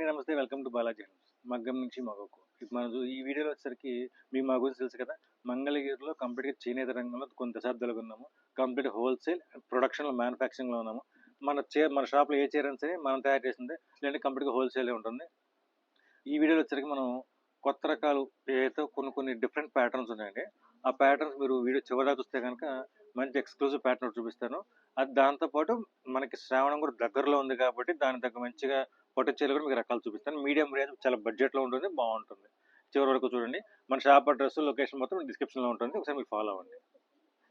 నమస్తే. Welcome to Balaji handlooms. మగ్గం నుంచి మగకు. ఇప్పుడు మనం ఈ వీడియోలో వచ్చేసరికి మీకు మా గురించి తెలుసు కదా! మంగళగిరిలో కంప్లీట్‌గా చేనేత రంగంలో కొన్ని దశాబ్దాలుగా ఉన్నాము. కంప్లీట్ హోల్‌సేల్ ప్రొడక్షన్‌లో మ్యానుఫ్యాక్చరింగ్‌లో ఉన్నాము. మన షాప్‌లో ఏ చీరైనా సరే మనం తయారు చేసిందే. లేదంటే కంప్లీట్‌గా హోల్‌సేలే ఉంటుంది. ఈ వీడియోలో వచ్చేసరికి మనం కొత్త రకాలు ఏదైతే కొన్ని డిఫరెంట్ ప్యాటర్న్స్ ఉన్నాయండి. ఆ ప్యాటర్న్స్ మీరు వీడియో చివరిదాకా చూస్తే గనక మంచి ఎక్స్‌క్లూజివ్ ప్యాటర్న్ ఒకటి చూపిస్తాను. అది దాంతో పాటు మనకి శ్రావణం కూడా దగ్గరలో ఉంది కాబట్టి దానికి తగ్గ మంచిగా పట్టు చీరలు కూడా మీకు రకాలు చూపిస్తాను. మీడియం రేంజ్ చాలా బడ్జెట్‌లో ఉంటుంది. బాగుంటుంది. చివరి వరకు చూడండి. మన షాప్ అడ్రెస్, లొకేషన్ మొత్తం డిస్క్రిప్షన్‌లో ఉంటుంది. ఒకసారి మీరు ఫాలో అవ్వండి.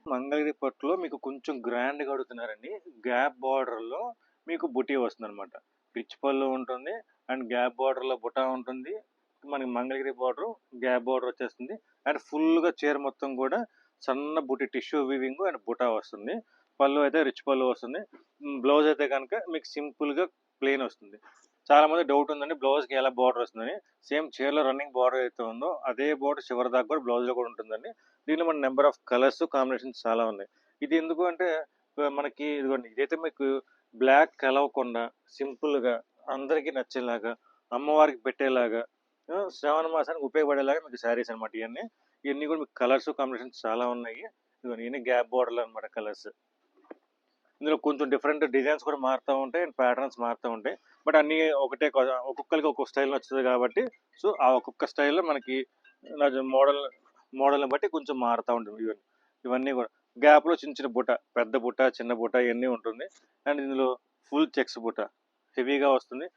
మంగళగిరి పట్టులో మీకు కొంచెం గ్రాండ్‌గా అడుగుతున్నారండి. గ్యాప్ బార్డర్‌లో మీకు బుటీ వస్తుందనమాట. రిచ్ పళ్ళు ఉంటుంది. అండ్ గ్యాప్ బార్డర్‌లో బుటా ఉంటుంది. మనకి మంగళగిరి బార్డర్, గ్యాప్ బార్డర్ వచ్చేస్తుంది. అండ్ ఫుల్‌గా చీర మొత్తం కూడా సన్న బుటీ టిష్యూ వీవింగ్ అండ్ బుటా వస్తుంది. పళ్ళు అయితే రిచ్ పళ్ళు వస్తుంది. బ్లౌజ్ అయితే కనుక మీకు సింపుల్‌గా ప్లెయిన్ వస్తుంది. చాలా మంది డౌట్ ఉందండి బ్లౌజ్‌కి ఎలా బార్డర్ వస్తుందని. సేమ్ చీరలో రన్నింగ్ బార్డర్ అయితే ఉందో అదే బార్డర్ చివరి దాకా కూడా బ్లౌజ్‌లో కూడా ఉంటుందండి. దీనిలో మన నెంబర్ ఆఫ్ కలర్స్, కాంబినేషన్స్ చాలా ఉన్నాయి. ఇది ఎందుకు అంటే మనకి ఇదిగోండి ఇదైతే మీకు బ్లాక్ కలవకుండా సింపుల్‌గా అందరికీ నచ్చేలాగా, అమ్మవారికి పెట్టేలాగా శ్రావణ మాసానికి ఉపయోగపడేలాగా మీకు శారీస్ అనమాట ఇయన్నీ. ఇయన్నీ కూడా మీకు కలర్స్, కాంబినేషన్స్ చాలా ఉన్నాయి. ఇదిగోండి ఇయన్నీ గ్యాప్ బార్డర్‌లో అనమాట కలర్స్. ఇందులో కొంచెం డిఫరెంట్ డిజైన్స్ కూడా మారుతూ ఉంటాయి అండ్ ప్యాటర్న్స్ మారుతూ ఉంటాయి. బట్ అన్నీ ఒకటే ఒక్కొక్కరికి ఒక్కొక్క స్టైల్ నచ్చుతుంది కాబట్టి సో ఆ ఒక్కొక్క స్టైల్లో మనకి మోడల్ని బట్టి కొంచెం మారుతూ ఉంటుంది. ఇవన్నీ కూడా గ్యాప్లో చిన్న చిన్న బుట్ట, పెద్ద బుట్ట, చిన్న బుట్ట ఇవన్నీ ఉంటుంది. అండ్ ఇందులో ఫుల్ చెక్స్ బుట్ట హెవీగా వస్తుంది.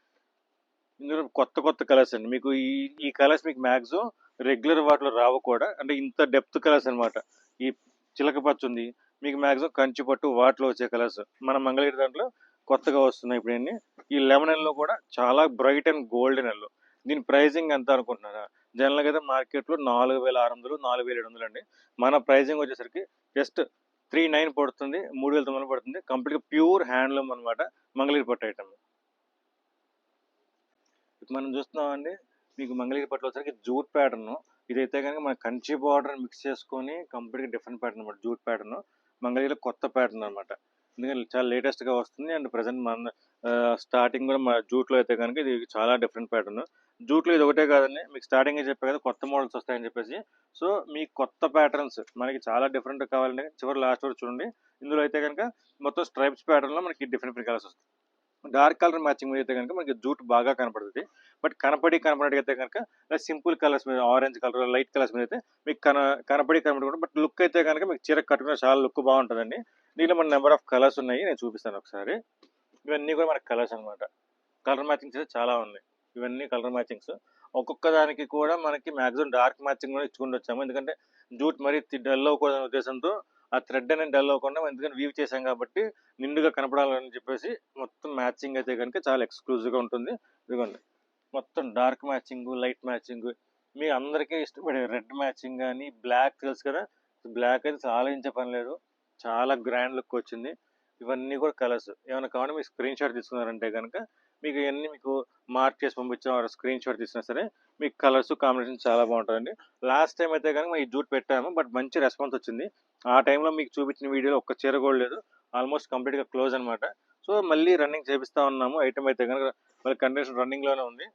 ఇందులో కొత్త కలర్స్ అండి. మీకు ఈ ఈ కలర్స్ మీకు మ్యాక్సిమం రెగ్యులర్ వాటిలో రావు కూడా. అంటే ఇంత డెప్త్ కలర్స్ అనమాట. ఈ చిలక పచ్చ ఉంది. మీకు మ్యాక్సిమం కంచి పట్టు వాటిలో వచ్చే కలర్స్. మన మంగళగిరి దాంట్లో కొత్తగా వస్తున్నాయి ఇప్పుడు ఇవన్నీ. ఈ లెమన్ ఎల్లో కూడా చాలా బ్రైట్ అండ్ గోల్డెన్ ఎల్లో. దీని ప్రైజింగ్ ఎంత అనుకుంటున్నారా? జనరల్గా అయితే మార్కెట్లో 4600, 4700 అండి. మన ప్రైజింగ్ వచ్చేసరికి జస్ట్ 39 పడుతుంది, 3900 పడుతుంది. కంప్లీట్గా ప్యూర్ హ్యాండ్లూమ్ అనమాట మంగళగిరి పట్టు ఐటమ్. ఇప్పుడు మనం చూస్తున్నామండి మీకు మంగళగిరి పట్టులో వచ్చరికి జూట్ ప్యాటర్న్. ఇదైతే కనుక మన కంచి బార్డర్ మిక్స్ చేసుకొని కంప్లీట్గా డిఫరెంట్ ప్యాటర్న్ అనమాట. జూట్ ప్యాటర్న్ మంగళగిరిలో కొత్త ప్యాటర్న్ అనమాట. ఎందుకంటే చాలా లేటెస్ట్గా వస్తుంది. అండ్ ప్రజెంట్ మన స్టార్టింగ్ కూడా మన జూట్లో అయితే కనుక ఇది చాలా డిఫరెంట్ ప్యాటర్న్. జూట్లో ఇది ఒకటే కాదండి, మీకు స్టార్టింగ్ చెప్పే కదా కొత్త మోడల్స్ వస్తాయని చెప్పేసి. సో మీ కొత్త ప్యాటర్న్స్ మనకి చాలా డిఫరెంట్ కావాలంటే చివరి లాస్ట్ వరకు చూడండి. ఇందులో అయితే కనుక మొత్తం స్ట్రైప్స్ ప్యాటర్న్లో మనకి డిఫరెంట్ కలర్స్ వస్తాయి. డార్క్ కలర్ మ్యాచింగ్ మీద అయితే కనుక మనకి జూట్ బాగా కనపడుతుంది. బట్ కనపడి అయితే కనుక సింపుల్ కలర్స్ మీద ఆరెంజ్ కలర్, లైట్ కలర్స్ మీద అయితే మీకు కనపడకుండా బట్ లుక్ అయితే కనుక మీకు చీర కట్టుకున్న చాలా లుక్ బాగుంటుందండి. దీనిలో మన నెంబర్ ఆఫ్ కలర్స్ ఉన్నాయి, నేను చూపిస్తాను ఒకసారి. ఇవన్నీ కూడా మనకి కలర్స్ అనమాట. కలర్ మ్యాచింగ్స్ అయితే చాలా ఉన్నాయి. ఇవన్నీ కలర్ మ్యాచింగ్స్. ఒక్కొక్క దానికి కూడా మనకి మ్యాక్సిమం డార్క్ మ్యాచింగ్ కూడా ఇచ్చుకుంటూ వచ్చాము. ఎందుకంటే జూట్ మరీ డల్ అవ్వకూడదనే ఉద్దేశంతో ఆ థ్రెడ్ అనేది డల్ అవ్వకుండా ఎందుకంటే వీవ్ చేసాం కాబట్టి నిండుగా కనపడాలని చెప్పేసి మొత్తం మ్యాచింగ్ అయితే కనుక చాలా ఎక్స్క్లూజివ్గా ఉంటుంది. ఇదిగోండి మొత్తం డార్క్ మ్యాచింగ్, లైట్ మ్యాచింగ్, మీ అందరికీ ఇష్టపడే రెడ్ మ్యాచింగ్ కానీ బ్లాక్ తెలుసు కదా. బ్లాక్ అయితే ఆలోచించే పని లేదు, చాలా గ్రాండ్ లుక్ వచ్చింది. ఇవన్నీ కూడా కలర్స్. ఏమైనా కావాలంటే మీరు స్క్రీన్ షాట్ తీసుకున్నారంటే కనుక మీకు ఇవన్నీ మీకు మార్క్ చేసి పంపించాం, స్క్రీన్ షాట్ తీసినా సరే మీకు కలర్స్ కాంబినేషన్ చాలా బాగుంటుందండి. లాస్ట్ టైం అయితే కనుక ఈ జూట్ పెట్టాము బట్ మంచి రెస్పాన్స్ వచ్చింది. ఆ టైంలో మీకు చూపించిన వీడియోలో ఒక్క చీర కూడా లేదు. ఆల్మోస్ట్ కంప్లీట్గా క్లోజ్ అనమాట. సో మళ్ళీ రన్నింగ్ చేపిస్తా ఉన్నాము. ఐటమ్ అయితే కనుక మళ్ళీ కండిషన్ రన్నింగ్లోనే ఉంది.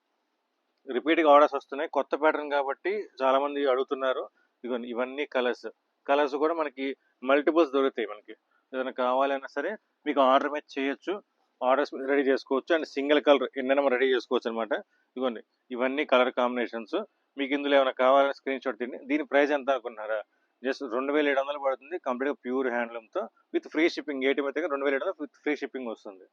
రిపీట్గా ఆర్డర్స్ వస్తున్నాయి. కొత్త ప్యాటర్న్ కాబట్టి చాలామంది అడుగుతున్నారు. ఇదిగోండి ఇవన్నీ కలర్స్ కూడా మనకి మల్టిపుల్స్ దొరుకుతాయి. మనకి ఏదైనా కావాలన్నా సరే మీకు ఆర్డర్ మీద చేయొచ్చు. ఆర్డర్స్ మీద రెడీ చేసుకోవచ్చు. అండ్ సింగిల్ కలర్ ఎన్నైనా రెడీ చేసుకోవచ్చు అనమాట. ఇదిగోండి ఇవన్నీ కలర్ కాంబినేషన్స్. మీకు ఇందులో ఏమైనా కావాలని స్క్రీన్ షాట్ తిని దీని ప్రైస్ ఎంత అనుకుంటున్నారా? జస్ట్ 2700 పడుతుంది. కంప్లీట్గా ప్యూర్ హ్యాండ్లూమ్తో విత్ ఫ్రీ షిప్పింగ్. ఏటీఎం అయితే 2700 విత్ ఫ్రీ షిప్పింగ్ వస్తుంది.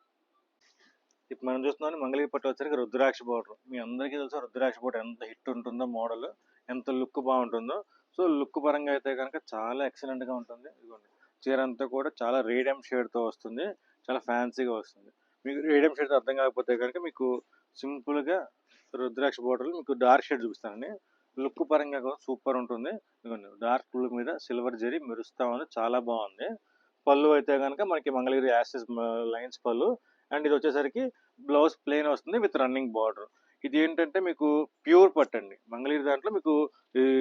ఇప్పుడు మనం చూస్తున్నాం మంగళగిరి పట్టు వచ్చరికి రుద్రాక్ష బోర్డర్. మీ అందరికీ తెలుసు రుద్రాక్ష బోర్డర్ ఎంత హిట్ ఉంటుందో, మోడల్ ఎంత లుక్ బాగుంటుందో. సో లుక్ పరంగా అయితే కనుక చాలా ఎక్సలెంట్గా ఉంటుంది. ఇదిగోండి చీర అంతా కూడా చాలా రేడియం షేడ్తో వస్తుంది, చాలా ఫ్యాన్సీగా వస్తుంది. మీకు రేడియం షేడ్తో అర్థం కాకపోతే కనుక మీకు సింపుల్గా రుద్రాక్ష బోర్డర్లో మీకు డార్క్ షేడ్ చూపిస్తానండి. లుక్ పరంగా కూడా సూపర్ ఉంటుంది. ఇదిగోండి డార్క్ బ్లూ మీద సిల్వర్ జరీ మెరుస్తా ఉంది, చాలా బాగుంది. పళ్ళు అయితే కనుక మనకి మంగళగిరి యాసెస్ లైన్స్ పళ్ళు. అండ్ ఇది వచ్చేసరికి బ్లౌజ్ ప్లెయిన్ వస్తుంది విత్ రన్నింగ్ బార్డర్. ఇది ఏంటంటే మీకు ప్యూర్ పట్టు అండి. మంగళగిరి దాంట్లో మీకు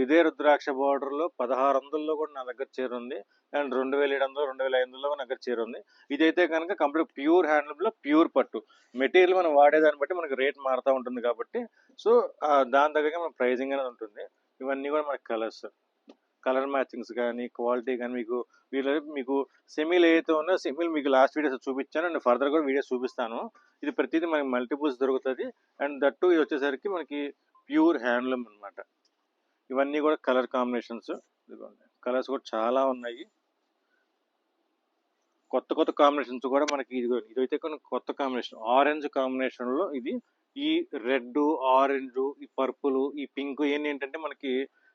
ఇదే రుద్రాక్ష బార్డర్‌లో 1600లో కూడా నా దగ్గర చీర ఉంది. అండ్ 2700, 2500లో నా దగ్గర చీర ఉంది. ఇదైతే కనుక కంప్లీట్ ప్యూర్ హ్యాండ్లూమ్‌లో ప్యూర్ పట్టు. మెటీరియల్ మనం వాడేదాన్ని బట్టి మనకి రేట్ మారుతా ఉంటుంది కాబట్టి సో, దాని తగ్గట్టుగా మన ప్రైజింగ్ అనేది ఉంటుంది. ఇవన్నీ కూడా మనకి కలర్ మ్యాచింగ్స్ కానీ, క్వాలిటీ కానీ మీకు సెమీలు ఏదైతే ఉన్నాయో సెమీలు మీకు లాస్ట్ వీడియోస్ చూపించాను. అండ్ ఫర్దర్ కూడా వీడియోస్ చూపిస్తాను. ఇది ప్రతిదీ మనకి మల్టిపుల్స్ దొరుకుతుంది. అండ్ దట్టు ఇది వచ్చేసరికి మనకి ప్యూర్ హ్యాండ్లూమ్ అనమాట. ఇవన్నీ కూడా కలర్ కాంబినేషన్స్. కలర్స్ కూడా చాలా ఉన్నాయి. కొత్త కాంబినేషన్స్ కూడా మనకి ఇదైతే కొత్త కాంబినేషన్. ఆరెంజ్ కాంబినేషన్లో ఇది ఈ రెడ్, ఆరెంజ్, ఈ పర్పుల్, ఈ పింక్ ఇవన్నీ ఏంటంటే మనకి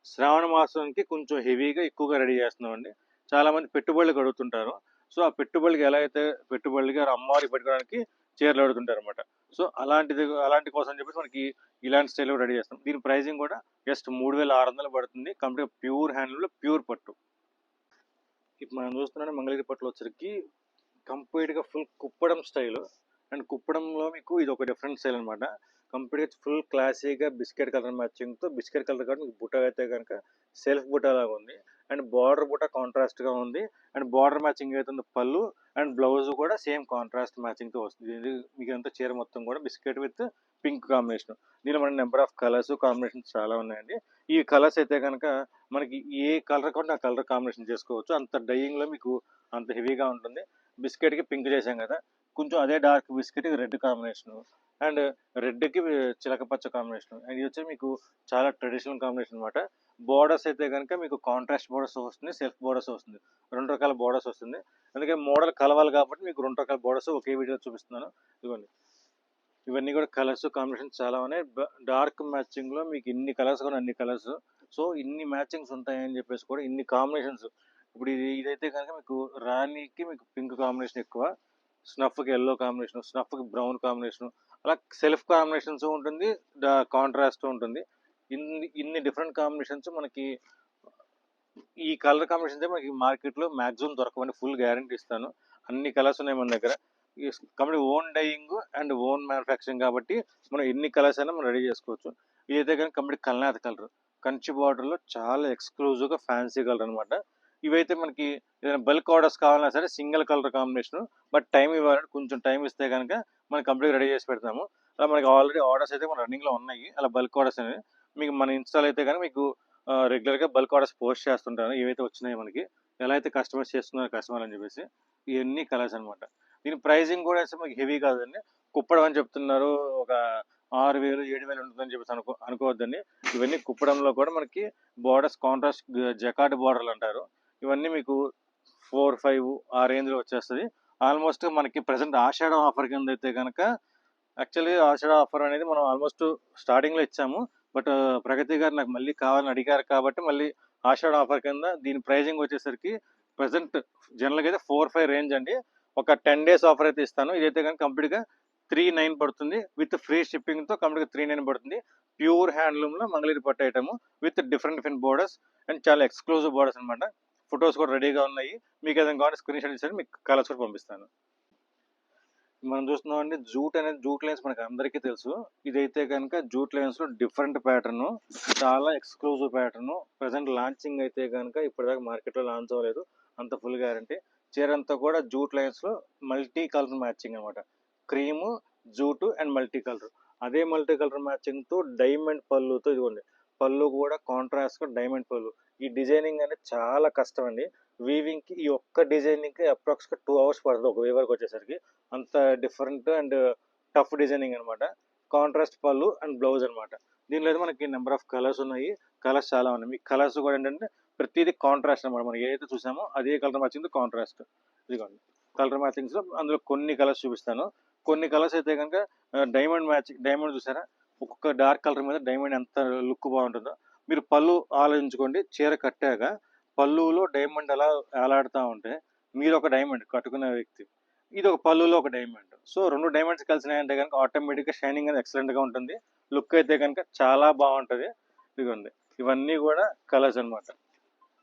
శ్రావణ మాసానికి కొంచెం హెవీగా ఎక్కువగా రెడీ చేస్తున్నామండి. చాలా మంది పెట్టుబడులకు అడుగుతుంటారు. సో ఆ పెట్టుబడికి ఎలా అయితే పెట్టుబడిగా అమ్మవారికి పెట్టుకోవడానికి చీరలు అడుగుతుంటారు అనమాట. సో అలాంటి కోసం చెప్పేసి మనకి ఇలాంటి స్టైల్లో రెడీ చేస్తాం. దీని ప్రైజింగ్ కూడా జస్ట్ 3600 పడుతుంది. కంప్లీట్ ప్యూర్ హ్యాండ్లూమ్లో ప్యూర్ పట్టు. ఇప్పుడు మనం చూస్తున్నాం మంగళగిరి పట్టులో వచ్చరికి కంప్లీట్గా ఫుల్ కుప్పడం స్టైల్. అండ్ కుప్పడంలో మీకు ఇది ఒక డిఫరెంట్ స్టైల్ అనమాట. కంప్లీట్గా ఫుల్ క్లాసీగా బిస్కెట్ కలర్ మ్యాచింగ్తో బుట్ట కాబట్టి మీకు బుట్ట అయితే కనుక సెల్ఫ్ బుట్ట లాగా ఉంది. అండ్ బార్డర్ బుట్ట కాంట్రాస్ట్గా ఉంది. అండ్ బార్డర్ మ్యాచింగ్ అవుతుంది పళ్ళు. అండ్ బ్లౌజ్ కూడా సేమ్ కాంట్రాస్ట్ మ్యాచింగ్తో వస్తుంది. ఇది మీకు అంతా చీర మొత్తం కూడా బిస్కెట్ విత్ పింక్ కాంబినేషన్. దీనిలో మన నెంబర్ ఆఫ్ కలర్స్ కాంబినేషన్స్ చాలా ఉన్నాయండి. ఈ కలర్స్ అయితే కనుక మనకి ఏ కలర్ కావాలంటే ఆ కలర్ కాంబినేషన్ చేసుకోవచ్చు. అంత డైయింగ్లో మీకు అంత హెవీగా ఉంటుంది. బిస్కెట్కి పింక్ చేసాం కదా, కొంచెం అదే డార్క్ బిస్కెట్కి రెడ్ కాంబినేషన్. అండ్ రెడ్కి చిలకపచ్చ కాంబినేషన్. అండ్ ఇది వచ్చి మీకు చాలా ట్రెడిషనల్ కాంబినేషన్ అనమాట. బోర్డర్స్ అయితే కనుక మీకు కాంట్రాస్ట్ బోర్డర్స్ వస్తుంది, సెల్ఫ్ బోర్డర్స్ వస్తుంది. 2 రకాల బోర్డర్స్ వస్తుంది. అందుకే మోడల్ కలవాలి కాబట్టి మీకు 2 రకాల బోర్డర్స్ ఒకే వీడియో చూపిస్తున్నాను. ఇదిగోండి, ఇవన్నీ కూడా కలర్స్ కాంబినేషన్స్ చాలా ఉన్నాయి. డార్క్ మ్యాచింగ్లో మీకు ఇన్ని కలర్స్ కూడా అన్ని కలర్స్. సో ఇన్ని మ్యాచింగ్స్ ఉంటాయని చెప్పేసి కూడా ఇన్ని కాంబినేషన్స్. ఇప్పుడు ఇదైతే కనుక మీకు రాణికి మీకు పింక్ కాంబినేషన్ ఎక్కువ, స్నఫ్కి ఎల్లో కాంబినేషన్, స్నఫ్కి బ్రౌన్ కాంబినేషన్, అలా సెల్ఫ్ కాంబినేషన్స్ ఉంటుంది, కాంట్రాస్ట్ ఉంటుంది. ఇన్ని డిఫరెంట్ కాంబినేషన్స్ మనకి ఈ కలర్ కాంబినేషన్స్ మనకి మార్కెట్లో మ్యాక్సిమం దొరకవని ఫుల్ గ్యారంటీ ఇస్తాను. అన్ని కలర్స్ ఉన్నాయి మన దగ్గర. Complete own dyeing and own manufacturing కాబట్టి మనం ఎన్ని కలర్స్ అయినా మనం రెడీ చేసుకోవచ్చు. ఇదైతే కానీ కంప్లీట్ కల్నాథ్ కలర్, కంచి బార్డర్లో చాలా ఎక్స్క్లూజివ్గా ఫ్యాన్సీ కలర్ అనమాట. ఇవైతే మనకి ఏదైనా బల్క్ ఆర్డర్స్ కావాలన్నా సరే single colour combination, but time ఇవ్వాలంటే కొంచెం టైం ఇస్తే కనుక మనం కంప్లీట్ రెడీ చేసి పెడతాము. అలా మనకి ఆల్రెడీ ఆర్డర్స్ అయితే మన రన్నింగ్లో ఉన్నాయి. అలా బల్క్ ఆర్డర్స్ అనేవి మీకు మన ఇన్స్టాల్ అయితే కానీ మీకు రెగ్యులర్గా బల్క్ ఆర్డర్స్ పోస్ట్ చేస్తుంటాను. ఏవైతే వచ్చినాయి మనకి ఎలా అయితే కస్టమర్స్ చేస్తున్నారు కస్టమర్ అని చెప్పేసి. ఇవన్నీ కలర్స్ అనమాట. దీని ప్రైజింగ్ కూడా మనకి హెవీ కాదండి. కుప్పడం అని చెప్తున్నారు, ఒక 6000, 7000 ఉంటుందని చెప్పేసి అనుకోవద్దండి. ఇవన్నీ కుప్పడంలో కూడా మనకి బోర్డర్స్ కాంట్రాస్ట్ జకార్డ్ బోర్డర్లు అంటారు. ఇవన్నీ మీకు 4, 5 ఆ రేంజ్లో వచ్చేస్తుంది. ఆల్మోస్ట్ మనకి ప్రజెంట్ ఆషాఢం ఆఫర్ కింద అయితే కనుక యాక్చువల్లీ ఆషాఢం ఆఫర్ అనేది మనం ఆల్మోస్ట్ స్టార్టింగ్లో ఇచ్చాము. బట్ ప్రగతి గారు నాకు మళ్ళీ కావాలని అడిగారు కాబట్టి మళ్ళీ ఆషాఢం ఆఫర్ కింద దీని ప్రైజింగ్ వచ్చేసరికి ప్రజెంట్ జనరల్గా అయితే 4, 5 రేంజ్ అండి. ఒక 10 days ఆఫర్ అయితే ఇస్తాను. ఇదైతే కానీ కంప్లీట్గా 3,900 పడుతుంది. విత్ ఫ్రీ షిప్పింగ్తో కంప్లీట్గా 3,900 పడుతుంది. ప్యూర్ హ్యాండ్లూమ్లో మంగళగిరి పట్టు item with different borders and చాలా ఎక్స్క్లూజివ్ బోర్డర్స్ అనమాట. ఫొటోస్ కూడా రెడీగా ఉన్నాయి. మీకు ఏదైనా కావాలి స్క్రీన్ షాట్ ఇచ్చారు, మీకు కలర్స్ కూడా పంపిస్తాను. మనం చూస్తున్నాం అండి, జూట్ లైన్స్ మనకి అందరికీ తెలుసు. ఇదైతే కనుక జూట్ లైన్స్లో డిఫరెంట్ ప్యాటర్న్, చాలా ఎక్స్క్లూజివ్ ప్యాటర్న్. ప్రజెంట్ లాంచింగ్ అయితే కనుక ఇప్పటిదాకా మార్కెట్లో లాంచ్ అవ్వలేదు. అంత ఫుల్ గ్యారంటీ. చీర అంతా కూడా జూట్ లైన్స్లో మల్టీ కలర్ మ్యాచింగ్ అనమాట. Cream, jute and multi colour. అదే మల్టీ కలర్ మ్యాచింగ్తో డైమండ్ పళ్ళుతో, ఇదిగోండి పళ్ళు కూడా కాంట్రాస్ట్గా డైమండ్ పళ్ళు. ఈ డిజైనింగ్ అనేది చాలా కష్టం అండి. వీవింగ్కి ఈ ఒక్క డిజైనింగ్కి అప్రాక్స్గా 2 hours పడుతుంది ఒక వీవర్కి వచ్చేసరికి. అంత డిఫరెంట్ అండ్ టఫ్ డిజైనింగ్ అనమాట. కాంట్రాస్ట్ పళ్ళు అండ్ బ్లౌజ్ అనమాట. దీనిలో అయితే మనకి నెంబర్ ఆఫ్ కలర్స్ ఉన్నాయి. కలర్స్ చాలా ఉన్నాయి. మీకు కలర్స్ కూడా ఏంటంటే ప్రతిదీ కాంట్రాస్ట్ అనమాట. మనం ఏదైతే చూసామో అదే కలర్ మ్యాచింగ్ కాంట్రాస్ట్. ఇదిగోండి కలర్ మ్యాచింగ్స్లో అందులో కొన్ని కలర్స్ చూపిస్తాను. కొన్ని కలర్స్ అయితే కనుక డైమండ్ మ్యాచింగ్. డైమండ్ చూసారా, ఒక్కొక్క డార్క్ కలర్ మీద డైమండ్ ఎంత లుక్ బాగుంటుందో. మీరు పళ్ళు ఆలోచించుకోండి. చీర కట్టాక పళ్ళులో డైమండ్ అలా వేలాడుతూ ఉంటే మీరు ఒక డైమండ్ కట్టుకునే వ్యక్తి, ఇది ఒక పళ్ళులో ఒక డైమండ్. సో 2 డైమండ్స్ కలిసినాయంటే కనుక ఆటోమేటిక్గా షైనింగ్ అనేది ఎక్సలెంట్గా ఉంటుంది. లుక్ అయితే కనుక చాలా బాగుంటుంది. ఇదిగోండి ఇవన్నీ కూడా కలర్స్ అనమాట.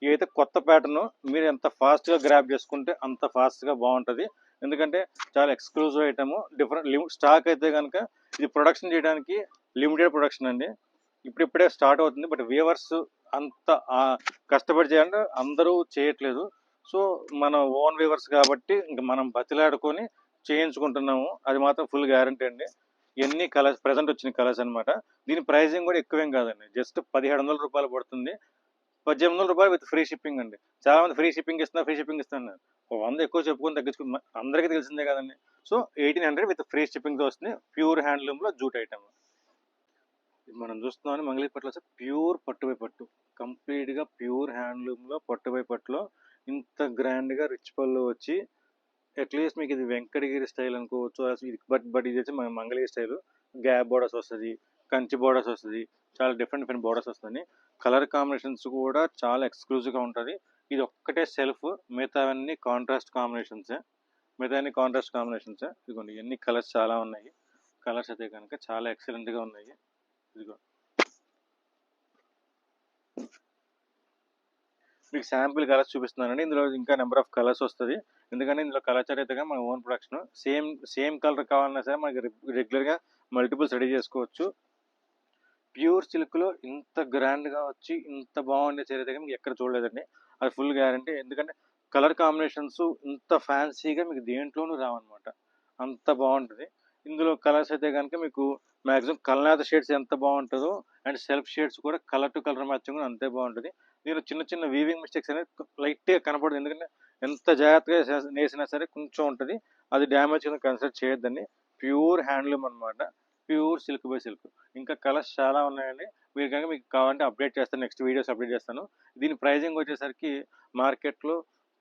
ఇవైతే కొత్త ప్యాటర్న్. మీరు ఎంత ఫాస్ట్గా గ్రాప్ చేసుకుంటే అంత ఫాస్ట్గా బాగుంటుంది. ఎందుకంటే చాలా ఎక్స్క్లూజివ్ ఐటమ్, డిఫరెంట్ స్టాక్ అయితే కనుక ఇది ప్రొడక్షన్ చేయడానికి లిమిటెడ్ ప్రొడక్షన్ అండి. ఇప్పుడిప్పుడే స్టార్ట్ అవుతుంది. బట్ వీవర్స్ అంత కష్టపడి చేయాలంటే అందరూ చేయట్లేదు. సో మన ఓన్ వీవర్స్ కాబట్టి ఇంక మనం బతిలాడుకొని చేయించుకుంటున్నాము. అది మాత్రం ఫుల్ గ్యారంటీ అండి. ఎన్ని కలర్స్ ప్రెజెంట్ వచ్చిన కలర్స్ అనమాట. దీని ప్రైజింగ్ కూడా ఎక్కువేం కాదండి. జస్ట్ రూ. 1700 పడుతుంది. రూ. 1800 విత్ ఫ్రీ షిప్పింగ్ అండి. చాలా మంది ఫ్రీ షిప్పింగ్ ఇస్తున్నారు. 100 ఎక్కువ చెప్పుకొని తగ్గించుకుని అందరికీ తెలిసిందే కదండి. సో 1800 విత్ ఫ్రీ షిప్పింగ్తో వస్తుంది. ప్యూర్ హ్యాండ్లూమ్లో జూట్ ఐటమ్. మనం చూస్తున్నామని మంగళగిరిపట్టులో వచ్చి ప్యూర్ పట్టుబై పట్టు, కంప్లీట్గా ప్యూర్ హ్యాండ్లూమ్లో పట్టుబై పట్టులో ఇంత గ్రాండ్గా రిచ్ పళ్ళు వచ్చి అట్లీస్ట్ మీకు ఇది వెంకటగిరి స్టైల్ అనుకోవచ్చు. ఇది బట్ ఇది వచ్చి మన మంగళగిరి స్టైల్. గ్యాప్ బోర్డర్స్ వస్తుంది, కంచి బోర్డర్స్ వస్తుంది, చాలా డిఫరెంట్ బోర్డర్స్ వస్తుంది. కలర్ కాంబినేషన్స్ కూడా చాలా ఎక్స్క్లూజివ్గా ఉంటుంది. ఇది ఒక్కటే సెల్ఫ్, మిగతావన్నీ కాంట్రాస్ట్ కాంబినేషన్సే. ఇదిగోండి ఎన్ని కలర్స్ చాలా ఉన్నాయి. కలర్స్ అయితే కనుక చాలా ఎక్సలెంట్గా ఉన్నాయి. ఇదిగో మీకు శాంపిల్ కలర్స్ చూపిస్తున్నానండి. ఇందులో ఇంకా నెంబర్ ఆఫ్ కలర్స్ వస్తుంది. ఎందుకంటే ఇందులో కలర్ చార్ట్ అయితే మన ఓన్ ప్రొడక్షన్. సేమ్ కలర్ కావాలన్నా సరే మనకి రెగ్యులర్గా మల్టిపుల్స్ రెడీ చేసుకోవచ్చు. ప్యూర్ సిల్క్లో ఇంత గ్రాండ్గా వచ్చి ఇంత బాగుండే చీర అయితే మీకు ఎక్కడ చూడలేదండి. అది ఫుల్ గ్యారంటీ. ఎందుకంటే కలర్ కాంబినేషన్స్ ఇంత ఫ్యాన్సీగా మీకు దేంట్లోనూ రావన్నమాట. అంత బాగుంటుంది. ఇందులో కలర్స్ అయితే కనుక మీకు మ్యాక్సిమం కల్నాథ షేడ్స్ ఎంత బాగుంటుందో అండ్ సెల్ఫ్ షేడ్స్ కూడా కలర్ టు కలర్ మ్యాచింగ్ కూడా అంతే బాగుంటుంది. దీనిలో చిన్న వీవింగ్ మిస్టేక్స్ అనేది లైట్గా కనపడదు. ఎందుకంటే ఎంత జాగ్రత్తగా నేసినా సరే కొంచెం ఉంటుంది. అది డ్యామేజ్ కింద కన్సిడర్ చేయొద్దండి. ప్యూర్ హ్యాండ్లూమ్ అనమాట. Pure silk by silk. ఇంకా కలర్స్ చాలా ఉన్నాయండి. మీరు కనుక మీకు కావాలంటే అప్డేట్ చేస్తాను, నెక్స్ట్ వీడియోస్ అప్డేట్ చేస్తాను. దీని ప్రైజింగ్ వచ్చేసరికి మార్కెట్లో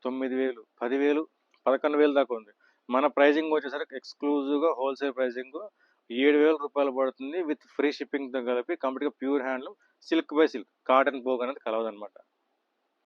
9000, 10,000, 11,000 దాకా ఉంది. మన ప్రైజింగ్ వచ్చేసరికి ఎక్స్క్లూజివ్గా హోల్సేల్ ప్రైజింగ్ రూ. 7,000 పడుతుంది. విత్ ఫ్రీ షిప్పింగ్తో కలిపి కంప్లీట్గా pure handloom silk by silk, cotton Pogue అనేది కలవదనమాట.